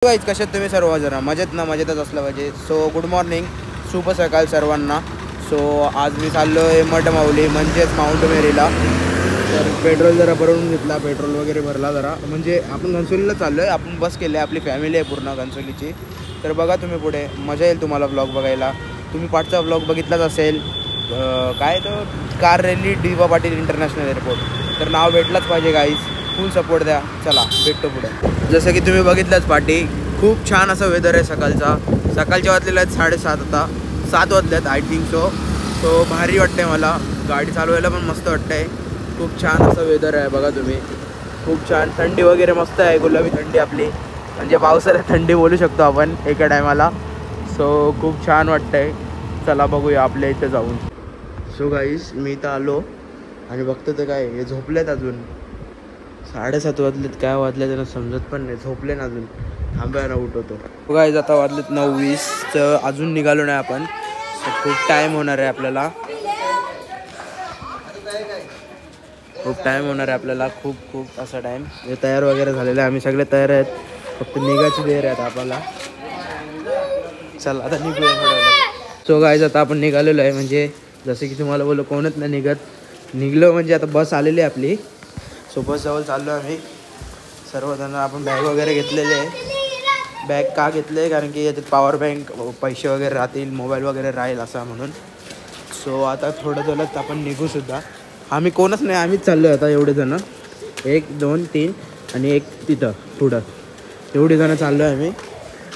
Guys कशात तुम्ही सर्व जरा मजेत ना मजेतच असलं पाहिजे. सो गुड मॉर्निंग, शुभ सकाळ सर्वांना. सो आज मी चाललो आहे मठमाऊली म्हणजेच माउंट मेरीला. तर पेट्रोल जरा भरून घेतला, पेट्रोल वगैरे भरला जरा. म्हणजे आपण घनसोलीला चाललो आहे, आपण बस केली आहे, आपली फॅमिली आहे पूर्ण घनसोलीची. तर बघा तुम्ही पुढे, मजा येईल तुम्हाला ब्लॉग बघायला. तुम्ही पाठचा ब्लॉग बघितलाच असेल, काय तो car rally D Y. Patil international airport. तर नाव भेटलंच पाहिजे गाईज, फुल सपोर्ट द्या. चला भेटतो पुढे. जसं की तुम्ही बघितलंच पाठी, खूप छान असं वेदर आहे सकाळचा. सकाळच्या वाजलेल्या आहेत 7:30, आता 7 वाजल्यात आय थिंक सो भारी वाटते मला. गाडी चालवायला पण मस्त वाटतंय. खूप छान असं वेदर आहे बघा तुम्ही, खूप छान. थंडी वगैरे मस्त आहे, गुलाबी थंडी आपली, म्हणजे पावसाळ्यात थंडी बोलू शकतो आपण एका टायमाला. सो खूप छान वाटतंय. चला बघूया आपल्या इथे जाऊन. सो गाईस मी इथं आलो आणि बघतो तर काय हे झोपलेत अजून. 7:30 वाजलेत, काय वाजले त्यांना समजत पण नाही, झोपले ना अजून. थांबायला उठवतो. गाईज आता वाजलेत 9:20, तर अजून निघालो नाही आपण. खूप टाईम होणार आहे आपल्याला, खूप टाईम होणार आहे आपल्याला, खूप असा टाईम. हे तयार वगैरे झालेलं आहे, आम्ही सगळे तयार आहेत, फक्त निघायची देर आहेत आपल्याला. चला आता निघूया थोड्या. सो गाईज आता आपण निघालेलो आहे, म्हणजे जसं की तुम्हाला बोललो कोणच नाही निघलो म्हणजे आता बस आलेली आहे आपली. सो बसजवळ चाललो आहे आम्ही सर्वजण. आपण बॅग वगैरे घेतलेले आहे. बॅग का घेतले, कारण की याच्यात पॉवर बँक, पैसे वगैरे राहतील, मोबाईल वगैरे राहील असा म्हणून. सो आता थोडं थोडं आपण निघूसुद्धा. आम्ही कोणच नाही, आम्हीच चाललो आहे आता एवढे जणं. 1 2 3 आणि एक तिथं पुढं, एवढी जणं चाललो आहे आम्ही.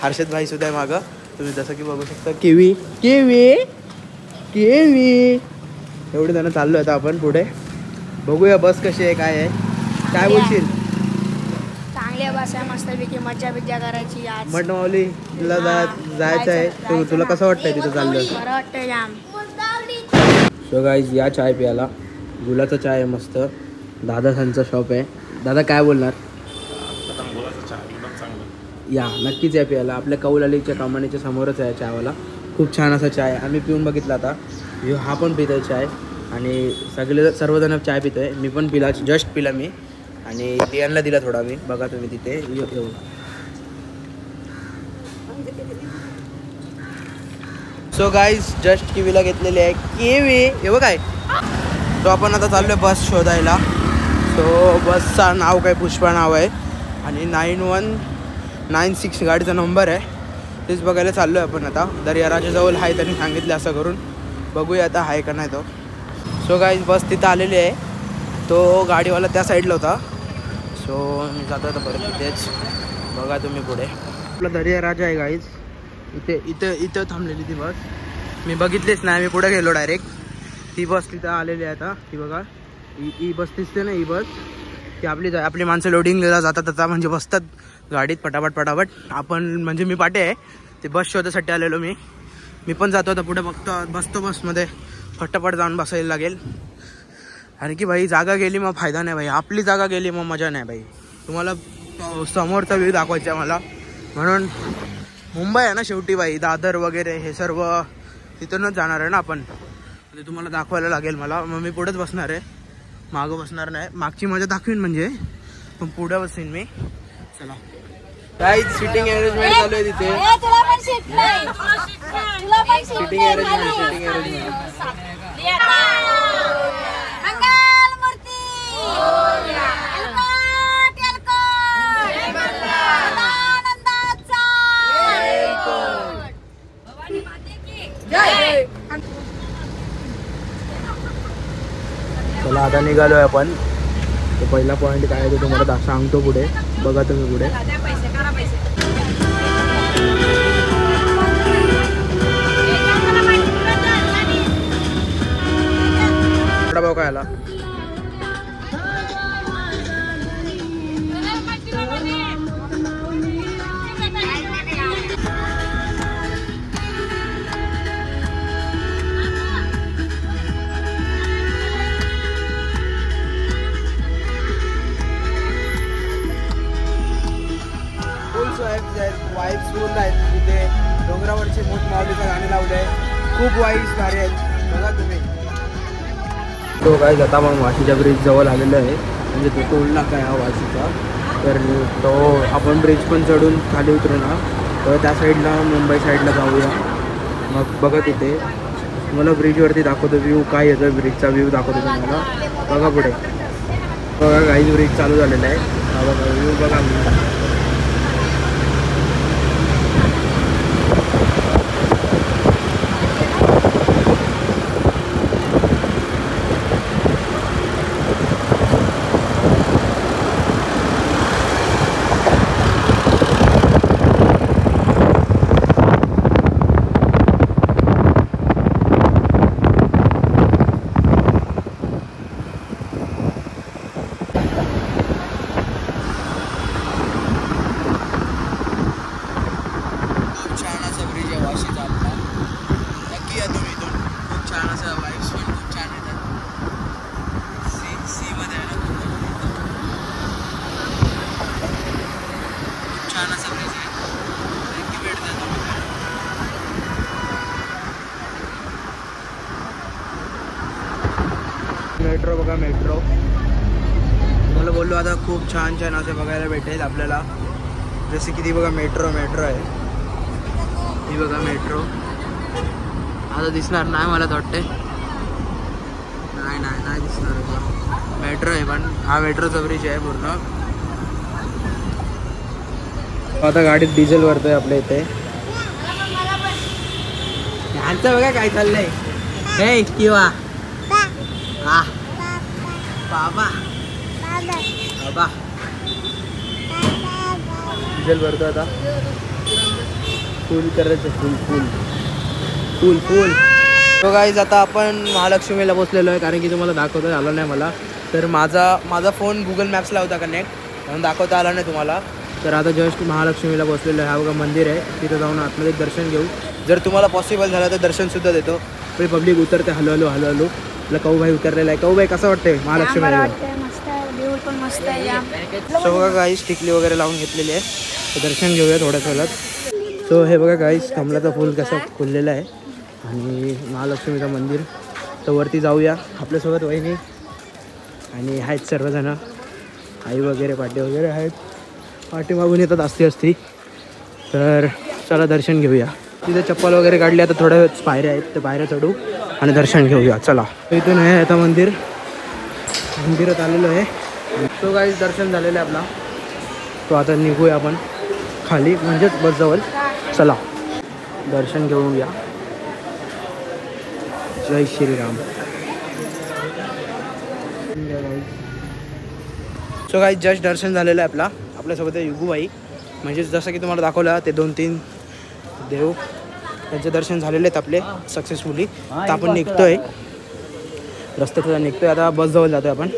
हर्षद भाईसुद्धा आहे मागं, तुम्ही जसं की बघू शकता. केवी एवढे जणं चाललो आहे आता आपण पुढे. बघूया बस कशी आहे, काय आहे, काय बोलशील? चांगली बस आहे, मस्तपैकी मज्जा बिज्जा करायची. आज मठमाऊलीला जायचं आहे. तुला कसं वाटतंय तिथं चाललं? बरं वाटतंय जाम. सो गाईज या चाय प्यायला, गुलाचा चाय आहे मस्त. दादासांचा शॉप आहे. दादा काय बोलणार? या नक्कीच या प्यायला. आपल्या कौलालीच्या कमानीच्या समोरच आहे चायवाला. खूप छान असा चाय आम्ही पिऊन बघितला आता. हा पण पितोय चाय आणि सर्वजण चाय पितोय. मी पण पिला, जस्ट पिला मी, आणि लियांना दिला थोडा मी. बघा तुम्ही तिथे येऊ. सो गाईज जस्ट किवीला घेतलेली आहे केवी, हे बघ काय. सो आपण आता चाललो आहे बस शोधायला. सो बसचं नाव काय पुष्पा नाव आहे आणि 9196 गाडीचा नंबर आहे. तेच बघायला चाललो आहे आपण आता. दर्याराजाजवळ आहे त्यांनी सांगितलं असं करून. बघूया आता आहे का नाही तो. सो गाईज बस तिथं आलेली आहे. तो गाडीवाला त्या साईडला होता. सो मी जातो आता परत तिथेच. बघा तुम्ही पुढे आपला दर्याराजा आहे गाईज. इथं थांबलेली ती बस, मी बघितलीच नाही. मी पुढे गेलो डायरेक्ट. ती बस तिथं आलेली आहे आता. ती बघा ही बस दिसते ना, ही बस ती आपली माणसं लोडिंगला जातात आता, म्हणजे बसतात गाडीत पटापट. आपण म्हणजे मी पाटे आहे, ते बस शोधासाठी आलेलो मी पण जातो आता पुढे. बसतो बसमध्ये, फटाफट जाऊन बसायला लागेल. कारण की भाई जागा गेली मग फायदा नाही भाई, आपली जागा गेली मग मजा नाही भाई. तुम्हाला समोरचा व्ह्यू दाखवायचा आहे मला, म्हणून मुंबई आहे ना शेवटी भाई. दादर वगैरे हे सर्व तिथूनच जाणार आहे ना आपण, ते तुम्हाला दाखवायला लागेल मला. मग मी पुढेच बसणार आहे, मागं बसणार नाही. मागची मजा दाखवीन म्हणजे, पण पुढे बसीन मी. चला काय सिटिंग अरेंजमेंट चालू आहे तिथे. सिटिंग अरेंजमेंट चला आता निघालोय आपण. तो पहिला पॉईंट काय आहे ते तुम्हाला सांगतो पुढे. बघा तुम्ही पुढे. भाऊ काय आला. वाईब्स फुल आहेत तिथे. डोंगरावरचे मठमाऊलीचं गाणे लावले आहे, खूप वाईब्स भारी आहेत. बघा तुम्ही. तो काय आता मग वाशीच्या ब्रिज जवळ आलेलं आहे, म्हणजे तो टोल नाका आहे हा वाशीचा. तर तो आपण ब्रिज पण चढून खाली उतरू ना, तर त्या साईडला मुंबई साईडला जाऊया. मग बघा तिथे मला ब्रिजवरती दाखवतो व्ह्यू काय येतो, ब्रिजचा व्ह्यू दाखवतो तुम्हाला. बघा पुढे बघा गाईज ब्रिज चालू झालेला आहे. हा बघा व्ह्यू बघा. मेट्रो बघा मेट्रो. मला बोललो आता खूप छान छान असे बघायला भेटेल आपल्याला. जसे की ती बघा मेट्रो आहे. ही बघा मेट्रो. आता दिसणार नाही मला वाटते. नाही दिसणार. मेट्रो आहे पण हा मेट्रोचा ब्रिज आहे पूर्ण. आता गाडीत डिझेल भरतोय आपल्या इथे. यांचं बघा काय चाललंय. हे किंवा हा बाबा डिझेल भरतो आता. फुल करायचं फुल. तो गाईज आता आपण महालक्ष्मीला पोचलेलो आहे. कारण की तुम्हाला दाखवता आलं नाही मला. तर माझा फोन गुगल मॅप्सला होता कनेक्ट, म्हणून दाखवता आला नाही तुम्हाला. तर आता जस्ट महालक्ष्मीला पोचलेलो आहे. हा बघा मंदिर आहे. तिथं जाऊन आतमध्ये दर्शन घेऊ. जर तुम्हाला पॉसिबल झालं तर दर्शनसुद्धा देतो. पण पब्लिक उतरते हळू. आपला कौभाई उतरलेला आहे. कौभाई कसं वाटतंय महालक्ष्मीला? मस्त आहे. सो बघा गाईस टिकली वगैरे लावून घेतलेली आहे. तर दर्शन घेऊया थोड्या थोड्यात. सो हे बघा गाईस कमलाचं फूल कसं खुललेलं आहे आणि महालक्ष्मीचं मंदिर. तर वरती जाऊया. आपल्यासोबत वहिनी आणि आहेत सर्वजण, आई वगैरे पाटी वगैरे आहेत. पाठीमागून येतात असती. तर चला दर्शन घेऊया. तिथे चप्पल वगैरे काढली. आता थोड्या वेळ पायऱ्या आहेत, तर पायऱ्या चढू आणि दर्शन घेऊया. चला इथून आहे आता मंदिरात आलेलो आहे. तो गाईस दर्शन झालेलं आहे आपला. तो आता निघूया आपण खाली, म्हणजेच बस जवळ. चला दर्शन घेऊया. जय श्रीराम. सो गाईस जस्ट दर्शन झालेलं आहे आपल्यासोबत आहे युगूबाई. म्हणजे जसं की तुम्हाला दाखवलं ते 2-3 देव त्यांचे दर्शन झालेले आहेत आपले सक्सेसफुली. तर आपण निघतोय, रस्त्यात निघतोय. आता बस जवळ जातोय आपण.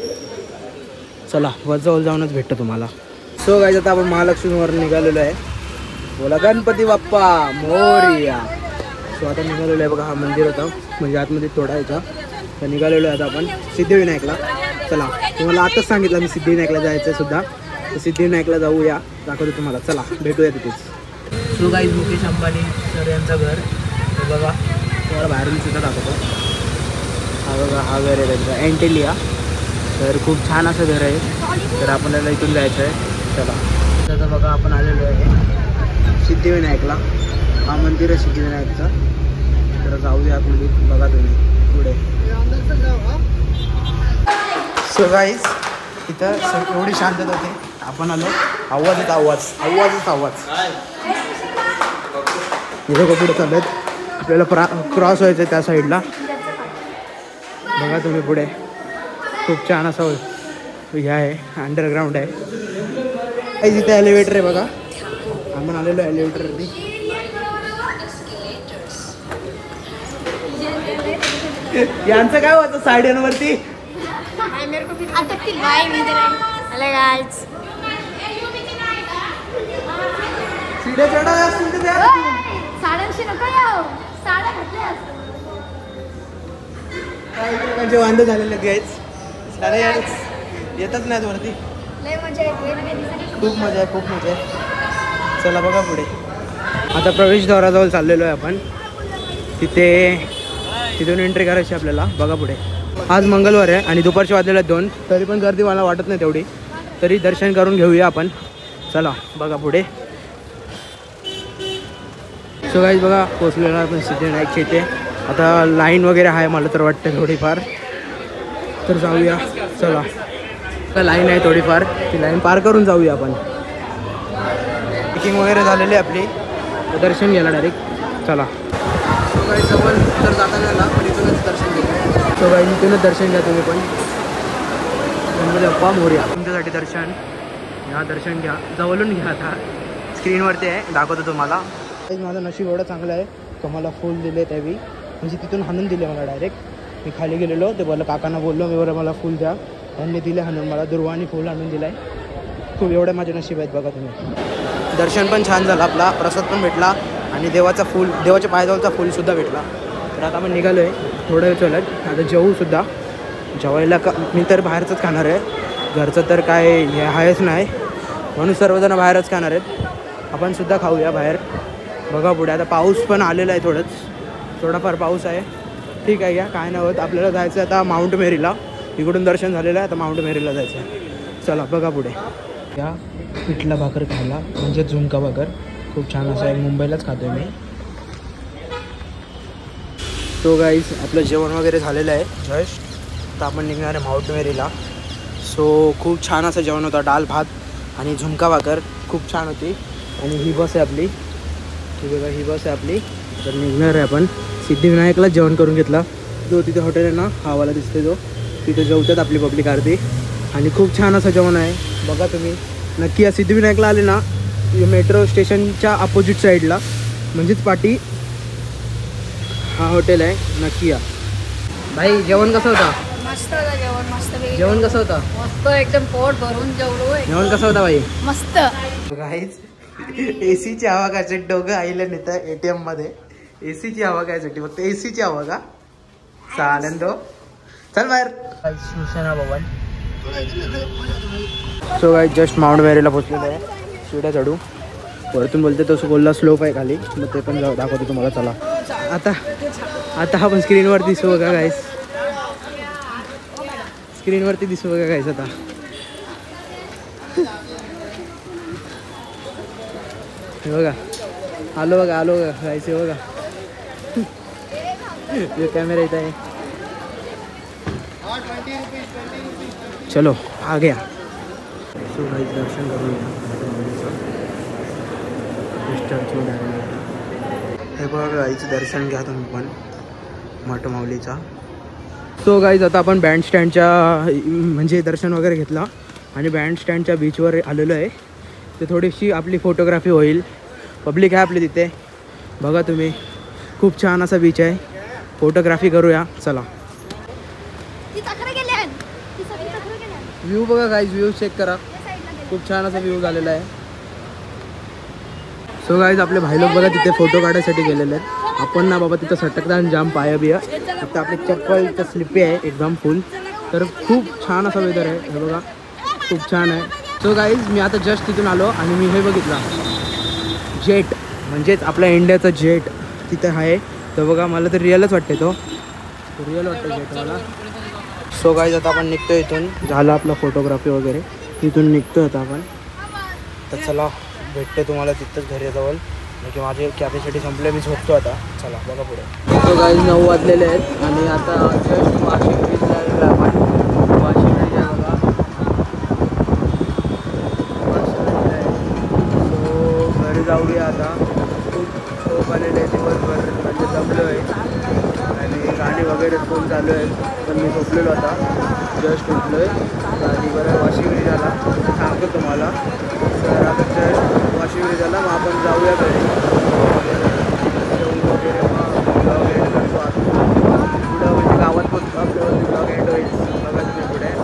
चला बस जवळ जाऊनच भेटतो तुम्हाला. सो गाईस आता आपण महालक्ष्मीवर निघालेलो आहे. बोला गणपती बाप्पा मोरया. सो आता निघालेलो आहे. बघा हा मंदिर होता, म्हणजे आतमध्ये तोडायचा. तर निघालेलो आहे आता आपण सिद्धिविनायकला. चला तुम्हाला आताच सांगितलं मी सिद्धिविनायकला जायचं सुद्धा. तर सिद्धिविनायकला जाऊया, दाखवतो तुम्हाला. चला भेटूया तिथेच. So guys Mukesh Ambani sir यांचं घर बघा. तुम्हाला बाहेरून सुद्धा दाखवतो. हा बघा हा घर आहे त्यांचा एंटेलिया. तर खूप छान असं घर आहे. तर आपल्याला इथून जायचं आहे. चला तर बघा आपण आलेलो आहे सिद्धिविनायकला. हा मंदिर आहे सिद्धिविनायकचा. तर जाऊया आतमध्ये. बघा तुम्ही पुढे. सो गाईस इथं एवढी शांतता होती. आपण आलो. आवाजच हे लोक पुढे चालत. आपल्याला क्रॉस व्हायचं आहे त्या साईडला. बघा तुम्ही पुढे खूप छान असं हे आहे, अंडरग्राऊंड आहे. इथे एलिव्हेटर आहे बघा. आपण आलेलो एलिव्हेटरवरती. यांचं काय होतं साड्यांवरती. सीड्या चढाव्या असतील तर द्या. काही वांदे झालेले गाईज. साडे येतच नाहीत वरती. खूप मजा आहे. चला बघा पुढे. आता प्रवेशद्वाराजवळ चाललेलो आहे आपण. तिथून एंट्री करायची आपल्याला. बघा पुढे. आज मंगळवार आहे आणि दुपारचे वाजलेले 2. तरी पण गर्दी मला वाटत नाही तेवढी. तरी दर्शन करून घेऊया आपण. चला बघा पुढे. सो गाईज बघा पोचलेला आपण सिद्धिविनायकच्या इथे. आता लाईन वगैरे आहे मला तर वाटतं थोडीफार, तर जाऊया. चला लाईन आहे थोडीफार, ती लाईन पार करून जाऊया आपण. बुकिंग वगैरे झालेली आहे आपली, दर्शन घ्यायला डायरेक्ट. चला सो गाईज जवळ तर जाता नाही आला पण इथूनच दर्शन घ्या. सो गाईज इथूनच दर्शन घ्या तुम्ही पण. गणपती बाप्पा मोरया. तुमच्यासाठी दर्शन घ्या, दर्शन घ्या, जवळून घ्या. आता स्क्रीनवरती आहे, दाखवतो तुम्हाला. माझं नशीब एवढं चांगलं आहे तर मला फुल दिले त्यावेळी, म्हणजे तिथून हाणून दिले मला डायरेक्ट. मी खाली गेलेलो ते बोललं, काकांना बोललो मी, बरं मला फुल द्या. त्यांनी दिले हाणून मला, दुर्वानी फुल आणून दिला आहे. खूप एवढे माझे नशीब आहेत बघा तुम्ही. दर्शन पण छान झालं, आपला प्रसाद पण भेटला आणि देवाचा फूल, देवाच्या पायजवळचा फूलसुद्धा भेटला. तर आता आपण निघालो आहे थोडं वेळ चलत. आता जेवूसुद्धा. जेवायला मी तर बाहेरचंच खाणार आहे, घरचं तर काय हे आहेच नाही, म्हणून सर्वजण बाहेरच खाणार आहेत. आपण सुद्धा खाऊया बाहेर. बघा पुढे आता पाऊस पण आलेला आहे, थोडाफार पाऊस आहे. ठीक आहे, या काय नाही होत. आपल्याला जायचं आहे आता माउंट मेरीला. इकडून दर्शन झालेलं आहे, आता माउंट मेरीला जायचं आहे. चला बघा पुढे. या पिठला भाकर खायला, म्हणजे झुणका भाकर. खूप छान असं आहे, मुंबईलाच खातो आहे मी. सो गाईज आपलं जेवण वगैरे झालेलं आहे जस्ट. आता आपण निघणार आहे माउंट मेरीला. सो खूप छान असं जेवण होतं, डाळ भात आणि झुणका भाकर खूप छान होती. आणि ही बस आहे आपली, ठीक आहे, ही बस आहे आपली. तर निघणार आहे आपण. सिद्धिविनायकला जेवण करून घेतला, जो तिथे हॉटेल आहे ना, हावाला दिसते जो, तिथे जेवतात आपली पब्लिक आरती. आणि खूप छान असं जेवण आहे बघा तुम्ही. नक्की या सिद्धिविनायकला आले ना, मेट्रो स्टेशनच्या अपोजिट साईडला म्हणजेच पाटी हा हॉटेल आहे, नक्की या. भाई जेवण कसं होतं? मस्त होतं जेवण, मस्त. जेवण कसं होतं? मस्त, एकदम पोट भरून जेवलो. जेवण कसं होतं भाई? मस्त. गाईज एसीची हवा काय डोकं आईला नेतं ATM मध्ये. एसीची हवा काय साठी, फक्त एसीची हवा का? चालेल तो, चल बाहेर. शिवसेना भवन. सो गाईज जस्ट माउंट मेरीला पोचलेलं आहे. शिवड्या चढू वरतून बोलते तसं बोलला, स्लोप आहे खाली, मग ते पण दाखवतो तुम्हाला. चला आता आपण स्क्रीनवरती दिसू बघा गाईज, स्क्रीनवरती दिसू बघा गाईज. आता हे बघा, आलो बघा गाईज, हे बघा कॅमेरा इथं आहे. चलो आ गया. सो गाईज दर्शन करूया. हे बघा गाईचं दर्शन घ्या तुम्ही पण, मठमाऊलीचा. सो गाईज आता आपण बँडस्टँडच्या म्हणजे दर्शन वगैरे घेतला आणि बँडस्टँडच्या बीचवर आलेलो आहे. तर थोडीशी आपली फोटोग्राफी होईल. पब्लिक आहे आपली तिथे बघा तुम्ही. खूप छान असा बीच आहे, फोटोग्राफी करूया. चला व्ह्यू बघा गाईज, व्ह्यू चेक करा. खूप छान असा व्ह्यू झालेला आहे. सो गाईज आपले भाई लोक बघा तिथे फोटो काढायसाठी गेलेले आहेत. आपण ना बाबा तिथं सटकता आणि जाम पाया बिया. तिथं आपली चप्पल तर स्लिपी आहे एकदम फुल. तर खूप छान असा वेदर आहे, हे बघा खूप छान आहे. सो गाईज मी आता जस्ट तिथून आलो आणि मी हे बघितला जेट, म्हणजेच आपल्या इंडियाचा जेट तिथे आहे. तर बघा मला तर रिअलच वाटते, तो रिअल वाटतं जेट मला. सो गाईज आता आपण निघतो इथून, झालं आपलं फोटोग्राफी वगैरे, इथून निघतो आता आपण. तर चला भेटतो तुम्हाला तिथंच घराजवळ, म्हणजे माझे कॅपॅसिटी संपले, मी झोपतो आता. चला बघा पुढे. सो गाईज 9 वाजलेले आहेत आणि आता जस्ट वाशिंग ब्रिजला आलेलो आपण. वाशिंग ब्रिज आहे बघा, सो घरी जाऊया आता. खूप झोप आलेले आहे दिवसभर, म्हणजे जमलो आहे आणि गाणी वगैरे फुल चालू आहेत. पण मी झोपलेलो आता, जस्ट उठलो आहे आणि बरं वाशिंग ब्रिज आला सांगतो तुम्हाला. तर आता जस्ट वाशिंग ब्रिज आला, मग आपण जाऊया घरी जेवण वगैरे, मग ब्लॉग एंड करतो आता पुढं, म्हणजे गावात पोचतो आपल्यावर ब्लॉग एंड होईल. बघा तुम्ही पुढे.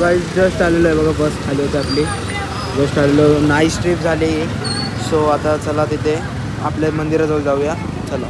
गाईज जस्ट आलेलो आहे बघा, बस खाली होती आपली. जस्ट आलेलो, नाईस ट्रिप झाली. सो आता चला तिथे आपल्या मंदिराजवळ जाऊया. चला.